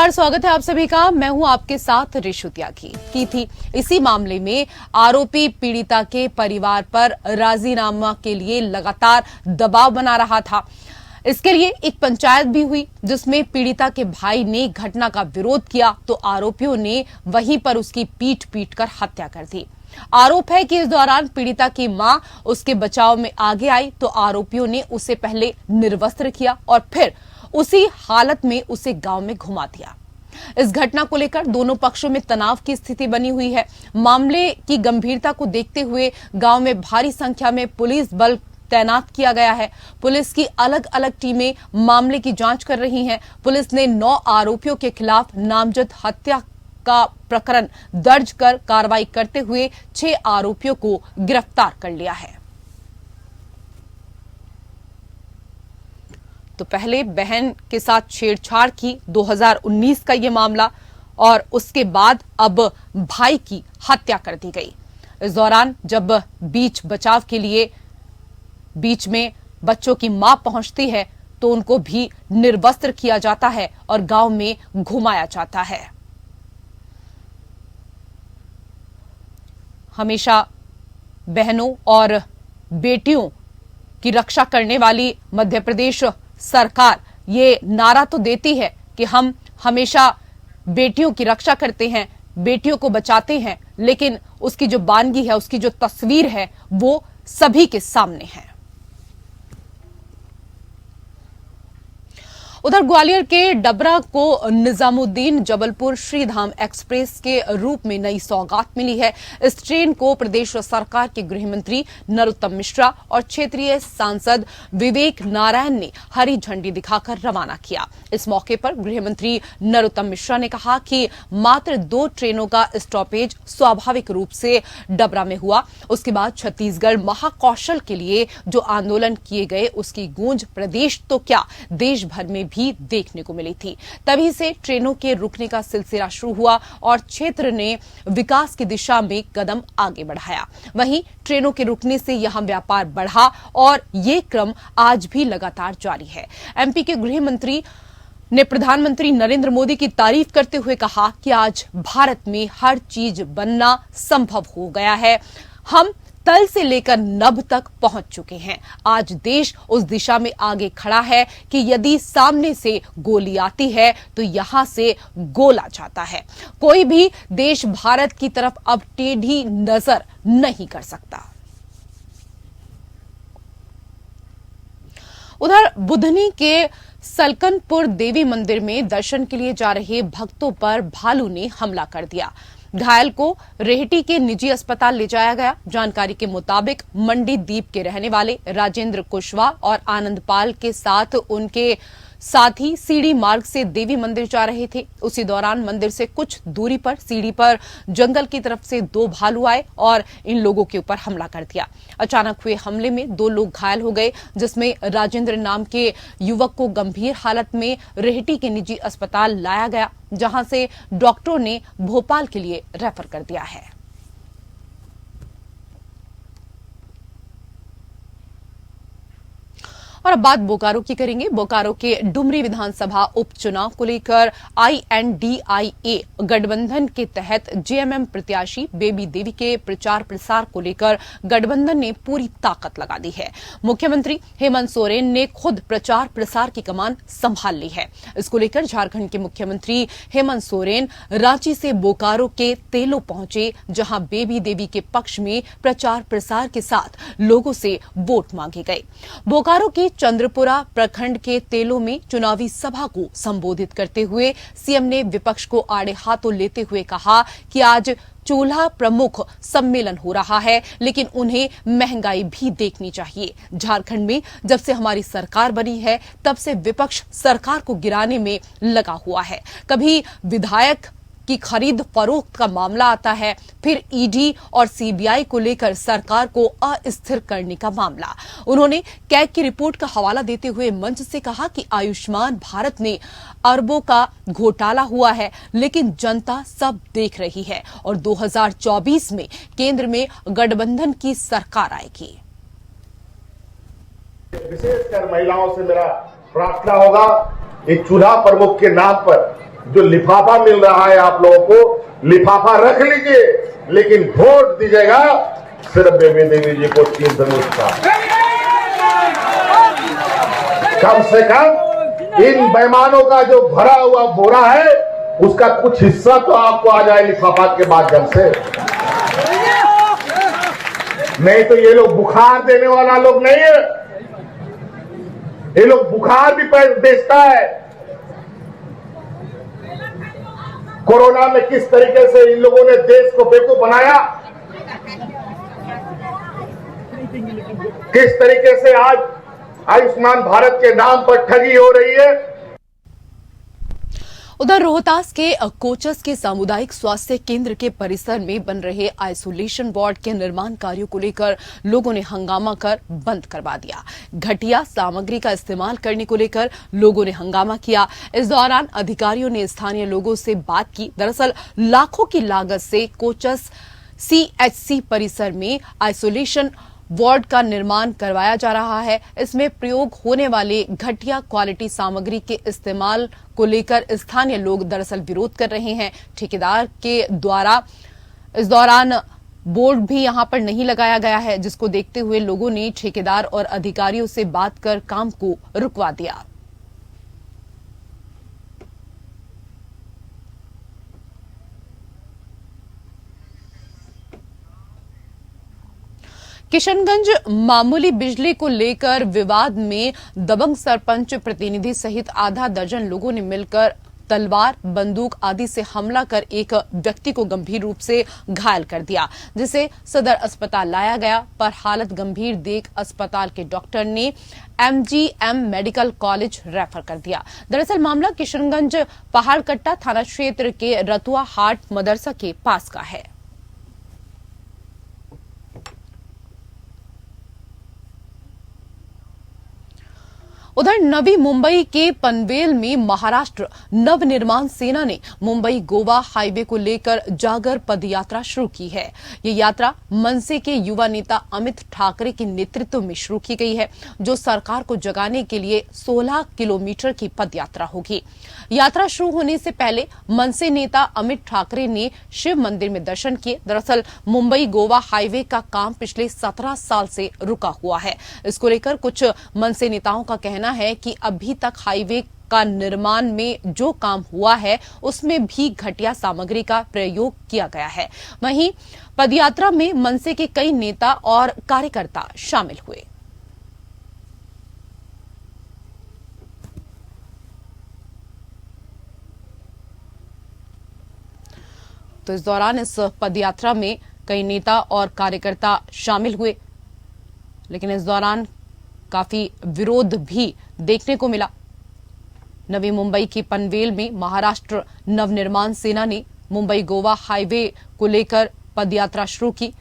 नमस्कार, स्वागत है आप सभी का। मैं हूं आपके साथ रिशु त्यागी की थी। इसी मामले में आरोपी पीड़िता के परिवार पर राजीनामा के लिए लगातार दबाव बना रहा था। इसके लिए एक पंचायत भी हुई जिसमें पीड़िता के भाई ने घटना का विरोध किया तो आरोपियों ने वहीं पर उसकी पीट पीट कर हत्या कर दी। आरोप है कि इस दौरान पीड़िता की मां उसके बचाव में आगे आई तो आरोपियों ने उसे पहले निर्वस्त्र किया और फिर उसी हालत में उसे गांव में घुमा दिया। इस घटना को लेकर दोनों पक्षों में तनाव की स्थिति बनी हुई है। मामले की गंभीरता को देखते हुए गांव में भारी संख्या में पुलिस बल तैनात किया गया है। पुलिस की अलग अलग टीमें मामले की जांच कर रही हैं। पुलिस ने 9 आरोपियों के खिलाफ नामजद हत्या का प्रकरण दर्ज कर कार्रवाई करते हुए 6 आरोपियों को गिरफ्तार कर लिया है। तो पहले बहन के साथ छेड़छाड़ की 2019 का ये मामला और उसके बाद अब भाई की हत्या कर दी गई। इस दौरान जब बीच बचाव के लिए बीच में बच्चों की मां पहुंचती है तो उनको भी निर्वस्त्र किया जाता है और गांव में घुमाया जाता है। हमेशा बहनों और बेटियों की रक्षा करने वाली मध्य प्रदेश सरकार ये नारा तो देती है कि हम हमेशा बेटियों की रक्षा करते हैं, बेटियों को बचाते हैं, लेकिन उसकी जो बानगी है, उसकी जो तस्वीर है वो सभी के सामने है। उधर ग्वालियर के डबरा को निजामुद्दीन जबलपुर श्रीधाम एक्सप्रेस के रूप में नई सौगात मिली है। इस ट्रेन को प्रदेश सरकार के गृह मंत्री नरोत्तम मिश्रा और क्षेत्रीय सांसद विवेक नारायण ने हरी झंडी दिखाकर रवाना किया। इस मौके पर गृह मंत्री नरोत्तम मिश्रा ने कहा कि मात्र 2 ट्रेनों का स्टॉपेज स्वाभाविक रूप से डबरा में हुआ। उसके बाद छत्तीसगढ़ महाकौशल के लिए जो आंदोलन किए गए उसकी गूंज प्रदेश तो क्या देश भर में भी देखने को मिली थी। तभी से ट्रेनों के रुकने का सिलसिला शुरू हुआ और क्षेत्र ने विकास की दिशा में कदम आगे बढ़ाया। वहीं ट्रेनों के रुकने से यहां व्यापार बढ़ा और ये क्रम आज भी लगातार जारी है। एमपी के गृह मंत्री ने प्रधानमंत्री नरेंद्र मोदी की तारीफ करते हुए कहा कि आज भारत में हर चीज बनना संभव हो गया है। हम तल से लेकर नभ तक पहुंच चुके हैं। आज देश उस दिशा में आगे खड़ा है कि यदि सामने से गोली आती है तो यहां से गोला जाता है। कोई भी देश भारत की तरफ अब टेढ़ी नजर नहीं कर सकता। उधर बुधनी के सलकनपुर देवी मंदिर में दर्शन के लिए जा रहे भक्तों पर भालू ने हमला कर दिया। घायल को रेहटी के निजी अस्पताल ले जाया गया। जानकारी के मुताबिक मंडी द्वीप के रहने वाले राजेंद्र कुशवाहा और आनंद पाल के साथ उनके साथी सीढ़ी मार्ग से देवी मंदिर जा रहे थे। उसी दौरान मंदिर से कुछ दूरी पर सीढ़ी पर जंगल की तरफ से 2 भालू आए और इन लोगों के ऊपर हमला कर दिया। अचानक हुए हमले में 2 लोग घायल हो गए, जिसमें राजेंद्र नाम के युवक को गंभीर हालत में रेहटी के निजी अस्पताल लाया गया, जहां से डॉक्टरों ने भोपाल के लिए रेफर कर दिया है। और अब बात बोकारो की करेंगे। बोकारो के डुमरी विधानसभा उपचुनाव को लेकर INDIA गठबंधन के तहत जेएमएम प्रत्याशी बेबी देवी के प्रचार प्रसार को लेकर गठबंधन ने पूरी ताकत लगा दी है। मुख्यमंत्री हेमंत सोरेन ने खुद प्रचार प्रसार की कमान संभाल ली है। इसको लेकर झारखंड के मुख्यमंत्री हेमंत सोरेन रांची से बोकारो के तेलो पहुंचे, जहां बेबी देवी के पक्ष में प्रचार प्रसार के साथ लोगों से वोट मांगे गए। बोकारो के चंद्रपुरा प्रखंड के तेलो में चुनावी सभा को संबोधित करते हुए सीएम ने विपक्ष को आड़े हाथों लेते हुए कहा कि आज चूल्हा प्रमुख सम्मेलन हो रहा है, लेकिन उन्हें महंगाई भी देखनी चाहिए। झारखंड में जब से हमारी सरकार बनी है तब से विपक्ष सरकार को गिराने में लगा हुआ है। कभी विधायक की खरीद फरोख्त का मामला आता है, फिर ईडी और सीबीआई को लेकर सरकार को अस्थिर करने का मामला। उन्होंने कैग की रिपोर्ट का हवाला देते हुए मंच से कहा कि आयुष्मान भारत में अरबों का घोटाला हुआ है, लेकिन जनता सब देख रही है और 2024 में केंद्र में गठबंधन की सरकार आएगी। विशेषकर महिलाओं से मेरा प्रार्थना होगा, एक चूल्हा प्रमुख के नाम पर जो लिफाफा मिल रहा है आप लोगों को, लिफाफा रख लीजिए, लेकिन वोट दीजिएगा सिर्फ बेबी देवी जी को तीर धनुष का। कम से कम इन बेईमानों का जो भरा हुआ बोरा है उसका कुछ हिस्सा तो आपको आ जाए लिफाफा के माध्यम से। नहीं तो ये लोग बुखार देने वाला लोग नहीं है, ये लोग बुखार भी बेचता है। कोरोना में किस तरीके से इन लोगों ने देश को बेवकूफ बनाया, किस तरीके से आज आयुष्मान भारत के नाम पर ठगी हो रही है। उधर रोहतास के कोचस के सामुदायिक स्वास्थ्य केंद्र के परिसर में बन रहे आइसोलेशन वार्ड के निर्माण कार्यों को लेकर लोगों ने हंगामा कर बंद करवा दिया। घटिया सामग्री का इस्तेमाल करने को लेकर लोगों ने हंगामा किया। इस दौरान अधिकारियों ने स्थानीय लोगों से बात की। दरअसल लाखों की लागत से कोचस सीएचसी परिसर में आइसोलेशन वार्ड का निर्माण करवाया जा रहा है। इसमें प्रयोग होने वाले घटिया क्वालिटी सामग्री के इस्तेमाल को लेकर स्थानीय लोग दरअसल विरोध कर रहे हैं। ठेकेदार के द्वारा इस दौरान बोर्ड भी यहां पर नहीं लगाया गया है, जिसको देखते हुए लोगों ने ठेकेदार और अधिकारियों से बात कर काम को रुकवा दिया। किशनगंज मामूली बिजली को लेकर विवाद में दबंग सरपंच प्रतिनिधि सहित आधा दर्जन लोगों ने मिलकर तलवार, बंदूक आदि से हमला कर एक व्यक्ति को गंभीर रूप से घायल कर दिया, जिसे सदर अस्पताल लाया गया, पर हालत गंभीर देख अस्पताल के डॉक्टर ने एमजीएम मेडिकल कॉलेज रेफर कर दिया। दरअसल मामला किशनगंज पहाड़कट्टा थाना क्षेत्र के रतुआ हाट मदरसा के पास का है। उधर नवी मुंबई के पनवेल में महाराष्ट्र नवनिर्माण सेना ने मुंबई गोवा हाईवे को लेकर जागर पदयात्रा शुरू की है। ये यात्रा मनसे के युवा नेता अमित ठाकरे के नेतृत्व में शुरू की गई है, जो सरकार को जगाने के लिए 16 किलोमीटर की पदयात्रा होगी। यात्रा शुरू होने से पहले मनसे नेता अमित ठाकरे ने शिव मंदिर में दर्शन किए। दरअसल मुंबई गोवा हाईवे का काम पिछले 17 साल से रुका हुआ है। इसको लेकर कुछ मनसे नेताओं का कहना है कि अभी तक हाईवे का निर्माण में जो काम हुआ है उसमें भी घटिया सामग्री का प्रयोग किया गया है। वहीं पदयात्रा में मनसे के कई नेता और कार्यकर्ता शामिल हुए। तो इस दौरान इस पदयात्रा में कई नेता और कार्यकर्ता शामिल हुए, लेकिन इस दौरान काफी विरोध भी देखने को मिला। नवी मुंबई के पनवेल में महाराष्ट्र नवनिर्माण सेना ने मुंबई गोवा हाईवे को लेकर पदयात्रा शुरू की।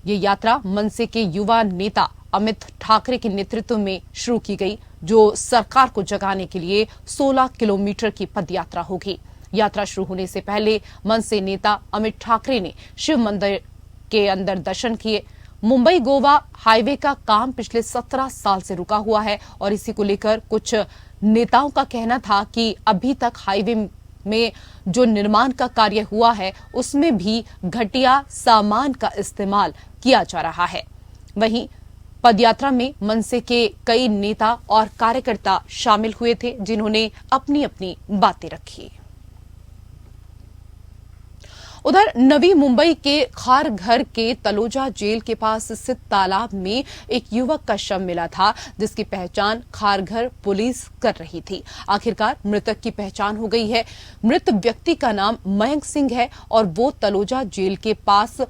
ये यात्रा मनसे के युवा नेता अमित ठाकरे के नेतृत्व में शुरू की गई, जो सरकार को जगाने के लिए 16 किलोमीटर की पदयात्रा होगी। यात्रा शुरू होने से पहले मनसे नेता अमित ठाकरे ने शिव मंदिर के अंदर दर्शन किए। मुंबई गोवा हाईवे का काम पिछले 17 साल से रुका हुआ है और इसी को लेकर कुछ नेताओं का कहना था कि अभी तक हाईवे में जो निर्माण का कार्य हुआ है उसमें भी घटिया सामान का इस्तेमाल किया जा रहा है। वहीं पदयात्रा में मनसे के कई नेता और कार्यकर्ता शामिल हुए थे, जिन्होंने अपनी अपनी बातें रखी। उधर नवी मुंबई के खारघर के तलोजा जेल के पास स्थित तालाब में एक युवक का शव मिला था, जिसकी पहचान खारघर पुलिस कर रही थी। आखिरकार मृतक की पहचान हो गई है। मृत व्यक्ति का नाम मयंक सिंह है और वो तलोजा जेल के पास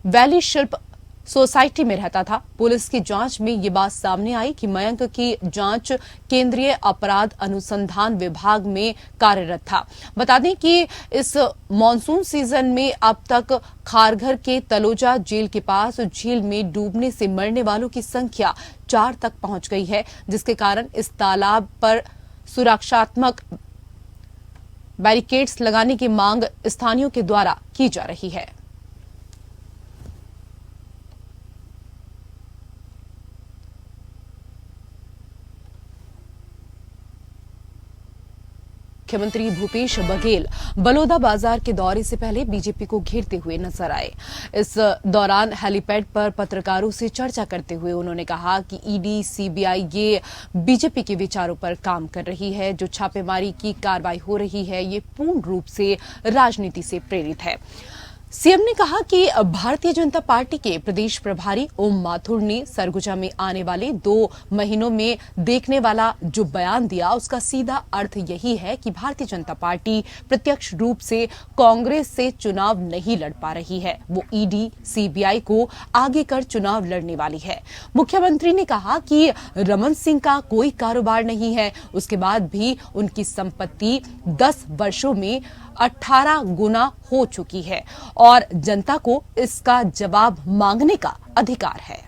वैली शिल्प सोसाइटी में रहता था। पुलिस की जांच में ये बात सामने आई कि मयंक की जांच केंद्रीय अपराध अनुसंधान विभाग में कार्यरत था। बता दें कि इस मॉनसून सीजन में अब तक खारघर के तलोजा जेल के पास झील में डूबने से मरने वालों की संख्या 4 तक पहुंच गई है, जिसके कारण इस तालाब पर सुरक्षात्मक बैरिकेड्स लगाने की मांग स्थानीयों के द्वारा की जा रही है। मुख्यमंत्री भूपेश बघेल बलौदा बाजार के दौरे से पहले बीजेपी को घेरते हुए नजर आए। इस दौरान हेलीपैड पर पत्रकारों से चर्चा करते हुए उन्होंने कहा कि ईडी, सीबीआई ये बीजेपी के विचारों पर काम कर रही है। जो छापेमारी की कार्रवाई हो रही है ये पूर्ण रूप से राजनीति से प्रेरित है। सीएम ने कहा कि भारतीय जनता पार्टी के प्रदेश प्रभारी ओम माथुर ने सरगुजा में आने वाले 2 महीनों में देखने वाला जो बयान दिया उसका सीधा अर्थ यही है कि भारतीय जनता पार्टी प्रत्यक्ष रूप से कांग्रेस से चुनाव नहीं लड़ पा रही है। वो ईडी, सीबीआई को आगे कर चुनाव लड़ने वाली है। मुख्यमंत्री ने कहा कि रमन सिंह का कोई कारोबार नहीं है, उसके बाद भी उनकी संपत्ति 10 वर्षों में 18 गुना हो चुकी है और जनता को इसका जवाब मांगने का अधिकार है।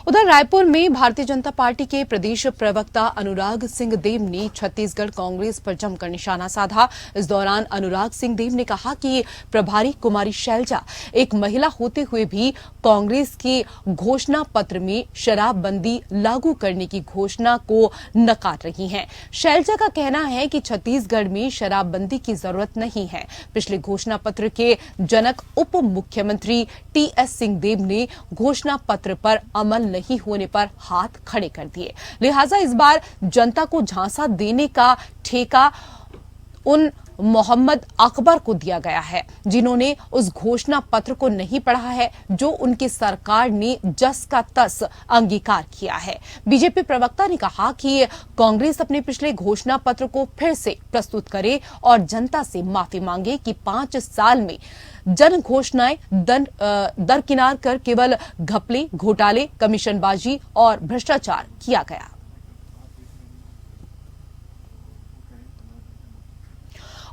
उधर रायपुर में भारतीय जनता पार्टी के प्रदेश प्रवक्ता अनुराग सिंह देव ने छत्तीसगढ़ कांग्रेस पर जमकर निशाना साधा। इस दौरान अनुराग सिंह देव ने कहा कि प्रभारी कुमारी शैलजा एक महिला होते हुए भी कांग्रेस के घोषणा पत्र में शराबबंदी लागू करने की घोषणा को नकार रही हैं। शैलजा का कहना है कि छत्तीसगढ़ में शराबबंदी की जरूरत नहीं है। पिछले घोषणा पत्र के जनक उप मुख्यमंत्री टीएस सिंहदेव ने घोषणा पत्र पर अमल नहीं होने पर हाथ खड़े कर दिए। लिहाजा इस बार जनता को झांसा देने का ठेका उन मोहम्मद अकबर को दिया गया है जिन्होंने उस घोषणा पत्र को नहीं पढ़ा है जो उनकी सरकार ने जस का तस अंगीकार किया है। बीजेपी प्रवक्ता ने कहा कि कांग्रेस अपने पिछले घोषणा पत्र को फिर से प्रस्तुत करे और जनता से माफी मांगे कि 5 साल में जन घोषणाएं दरकिनार कर केवल घपले, घोटाले, कमीशनबाजी और भ्रष्टाचार किया गया।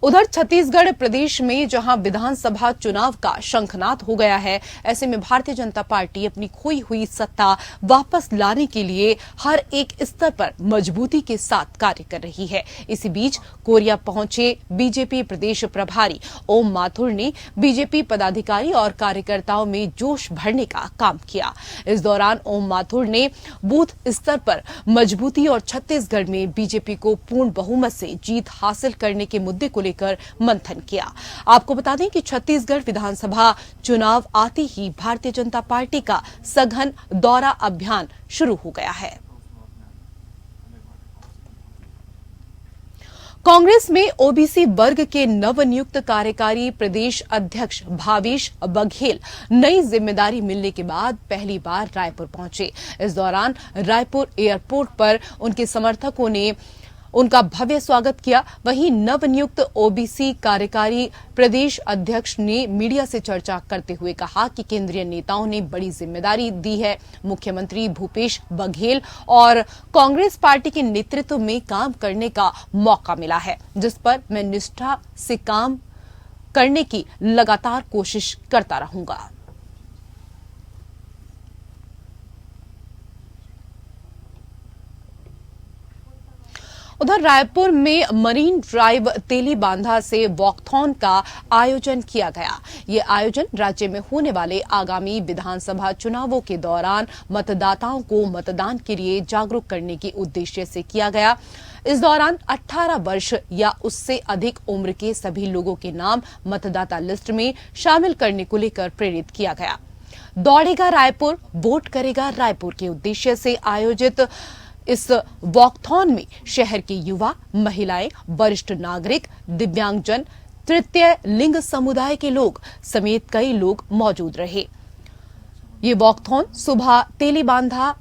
उधर छत्तीसगढ़ प्रदेश में जहां विधानसभा चुनाव का शंखनाद हो गया है, ऐसे में भारतीय जनता पार्टी अपनी खोई हुई सत्ता वापस लाने के लिए हर एक स्तर पर मजबूती के साथ कार्य कर रही है। इसी बीच कोरिया पहुंचे बीजेपी प्रदेश प्रभारी ओम माथुर ने बीजेपी पदाधिकारी और कार्यकर्ताओं में जोश भरने का काम किया। इस दौरान ओम माथुर ने बूथ स्तर पर मजबूती और छत्तीसगढ़ में बीजेपी को पूर्ण बहुमत से जीत हासिल करने के मुद्दे को लेकर मंथन किया। आपको बता दें कि छत्तीसगढ़ विधानसभा चुनाव आते ही भारतीय जनता पार्टी का सघन दौरा अभियान शुरू हो गया है। कांग्रेस में ओबीसी वर्ग के नवनियुक्त कार्यकारी प्रदेश अध्यक्ष भावेश बघेल नई जिम्मेदारी मिलने के बाद पहली बार रायपुर पहुंचे। इस दौरान रायपुर एयरपोर्ट पर उनके समर्थकों ने उनका भव्य स्वागत किया। वहीं नवनियुक्त ओबीसी कार्यकारी प्रदेश अध्यक्ष ने मीडिया से चर्चा करते हुए कहा कि केंद्रीय नेताओं ने बड़ी जिम्मेदारी दी है। मुख्यमंत्री भूपेश बघेल और कांग्रेस पार्टी के नेतृत्व में काम करने का मौका मिला है, जिस पर मैं निष्ठा से काम करने की लगातार कोशिश करता रहूंगा। उधर रायपुर में मरीन ड्राइव तेलीबांधा से वॉकथॉन का आयोजन किया गया। ये आयोजन राज्य में होने वाले आगामी विधानसभा चुनावों के दौरान मतदाताओं को मतदान के लिए जागरूक करने के उद्देश्य से किया गया। इस दौरान 18 वर्ष या उससे अधिक उम्र के सभी लोगों के नाम मतदाता लिस्ट में शामिल करने को लेकर प्रेरित किया गया। दौड़ेगा रायपुर, वोट करेगा रायपुर के उद्देश्य से आयोजित इस वॉकथॉन में शहर के युवा, महिलाएं, वरिष्ठ नागरिक, दिव्यांगजन, तृतीय लिंग समुदाय के लोग समेत कई लोग मौजूद रहे। ये वॉकथॉन सुबह तेलीबांधा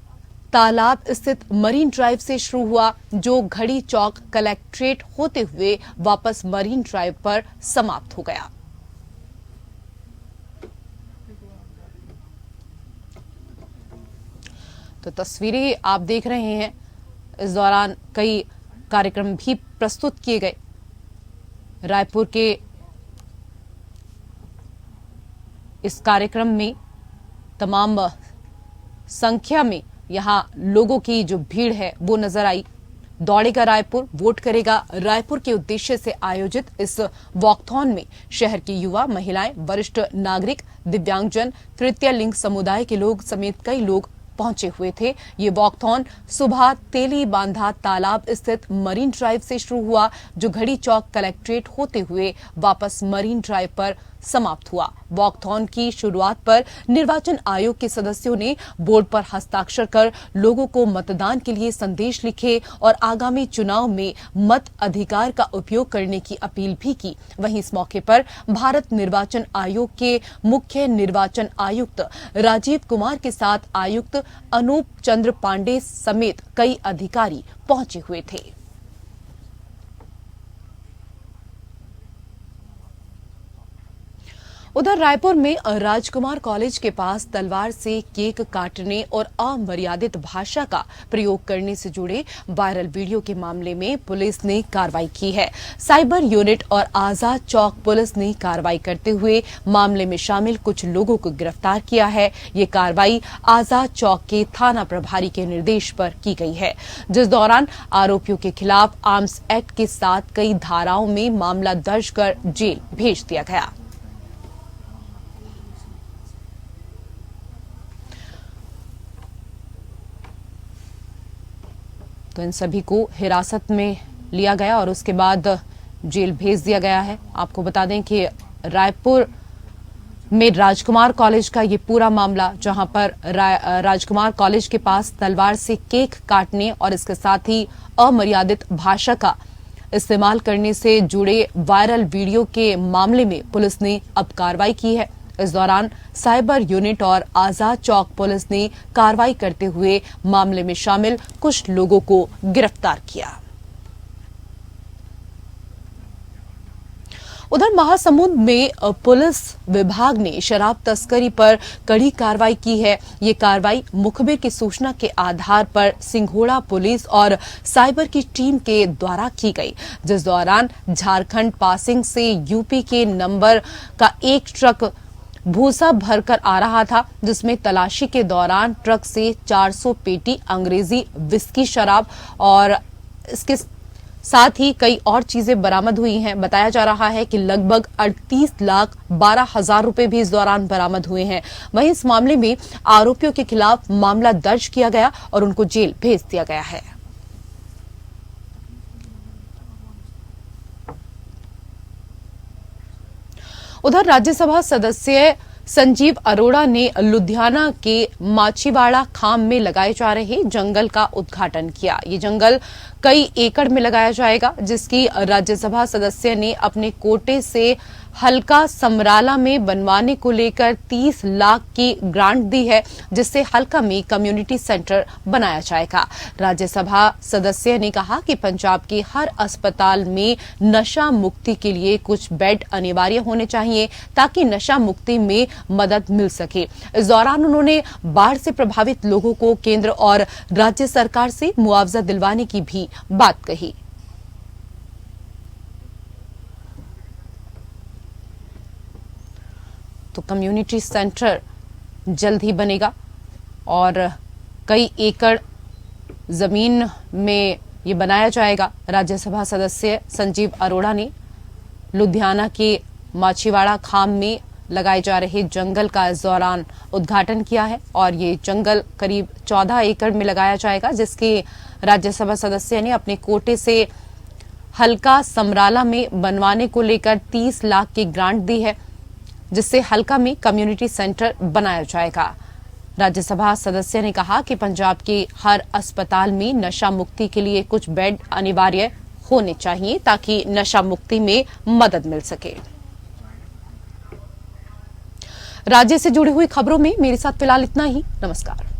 तालाब स्थित मरीन ड्राइव से शुरू हुआ, जो घड़ी चौक कलेक्ट्रेट होते हुए वापस मरीन ड्राइव पर समाप्त हो गया। तो तस्वीरें आप देख रहे हैं। इस दौरान कई कार्यक्रम भी प्रस्तुत किए गए। रायपुर के इस कार्यक्रम में तमाम संख्या में यहां लोगों की जो भीड़ है वो नजर आई। दौड़ेगा रायपुर, वोट करेगा रायपुर के उद्देश्य से आयोजित इस वॉकथॉन में शहर के युवा, महिलाएं, वरिष्ठ नागरिक, दिव्यांगजन, तृतीय लिंग समुदाय के लोग समेत कई लोग पहुंचे हुए थे। ये वॉकथॉन सुबह तेली बांधा तालाब स्थित मरीन ड्राइव से शुरू हुआ, जो घड़ी चौक कलेक्ट्रेट होते हुए वापस मरीन ड्राइव पर समाप्त हुआ। वॉकथॉन की शुरुआत पर निर्वाचन आयोग के सदस्यों ने बोर्ड पर हस्ताक्षर कर लोगों को मतदान के लिए संदेश लिखे और आगामी चुनाव में मत अधिकार का उपयोग करने की अपील भी की। वहीं इस मौके पर भारत निर्वाचन आयोग के मुख्य निर्वाचन आयुक्त राजीव कुमार के साथ आयुक्त अनूप चंद्र पांडे समेत कई अधिकारी पहुंचे हुए थे। उधर रायपुर में राजकुमार कॉलेज के पास तलवार से केक काटने और अमर्यादित भाषा का प्रयोग करने से जुड़े वायरल वीडियो के मामले में पुलिस ने कार्रवाई की है। साइबर यूनिट और आजाद चौक पुलिस ने कार्रवाई करते हुए मामले में शामिल कुछ लोगों को गिरफ्तार किया है। ये कार्रवाई आजाद चौक के थाना प्रभारी के निर्देश पर की गई है, जिस दौरान आरोपियों के खिलाफ आर्म्स एक्ट के साथ कई धाराओं में मामला दर्ज कर जेल भेज दिया गया। तो इन सभी को हिरासत में लिया गया और उसके बाद जेल भेज दिया गया है। आपको बता दें कि रायपुर में राजकुमार कॉलेज का ये पूरा मामला, जहां पर राजकुमार कॉलेज के पास तलवार से केक काटने और इसके साथ ही अमर्यादित भाषा का इस्तेमाल करने से जुड़े वायरल वीडियो के मामले में पुलिस ने अब कार्रवाई की है। इस दौरान साइबर यूनिट और आजाद चौक पुलिस ने कार्रवाई करते हुए मामले में शामिल कुछ लोगों को गिरफ्तार किया। उधर महासमुंद में पुलिस विभाग ने शराब तस्करी पर कड़ी कार्रवाई की है। ये कार्रवाई मुखबिर की सूचना के आधार पर सिंघोड़ा पुलिस और साइबर की टीम के द्वारा की गई, जिस दौरान झारखंड पासिंग से यूपी के नंबर का एक ट्रक भूसा भरकर आ रहा था, जिसमें तलाशी के दौरान ट्रक से 400 पेटी अंग्रेजी विस्की शराब और इसके साथ ही कई और चीजें बरामद हुई हैं। बताया जा रहा है कि लगभग 38,12,000 रुपए भी इस दौरान बरामद हुए हैं। वहीं इस मामले में आरोपियों के खिलाफ मामला दर्ज किया गया और उनको जेल भेज दिया गया है। उधर राज्यसभा सदस्य संजीव अरोड़ा ने लुधियाना के माछीवाड़ा खाम में लगाए जा रहे जंगल का उद्घाटन किया। ये जंगल कई एकड़ में लगाया जाएगा, जिसकी राज्यसभा सदस्य ने अपने कोटे से हल्का समराला में बनवाने को लेकर 30 लाख की ग्रांट दी है, जिससे हल्का में कम्युनिटी सेंटर बनाया जाएगा। राज्यसभा सदस्य ने कहा कि पंजाब के हर अस्पताल में नशा मुक्ति के लिए कुछ बेड अनिवार्य होने चाहिए, ताकि नशा मुक्ति में मदद मिल सके। इस दौरान उन्होंने बाढ़ से प्रभावित लोगों को केंद्र और राज्य सरकार से मुआवजा दिलवाने की भी बात कही। तो कम्युनिटी सेंटर जल्द ही बनेगा और कई एकड़ जमीन में ये बनाया जाएगा। राज्यसभा सदस्य संजीव अरोड़ा ने लुधियाना के माछीवाड़ा खाम में लगाए जा रहे जंगल का इस दौरान उद्घाटन किया है और ये जंगल करीब 14 एकड़ में लगाया जाएगा, जिसके राज्यसभा सदस्य ने अपने कोटे से हल्का समराला में बनवाने को लेकर 30 लाख की ग्रांट दी है, जिससे हल्का में कम्युनिटी सेंटर बनाया जाएगा। राज्यसभा सदस्य ने कहा कि पंजाब के हर अस्पताल में नशा मुक्ति के लिए कुछ बेड अनिवार्य होने चाहिए, ताकि नशा मुक्ति में मदद मिल सके। राज्य से जुड़ी हुई खबरों में मेरे साथ फिलहाल इतना ही। नमस्कार।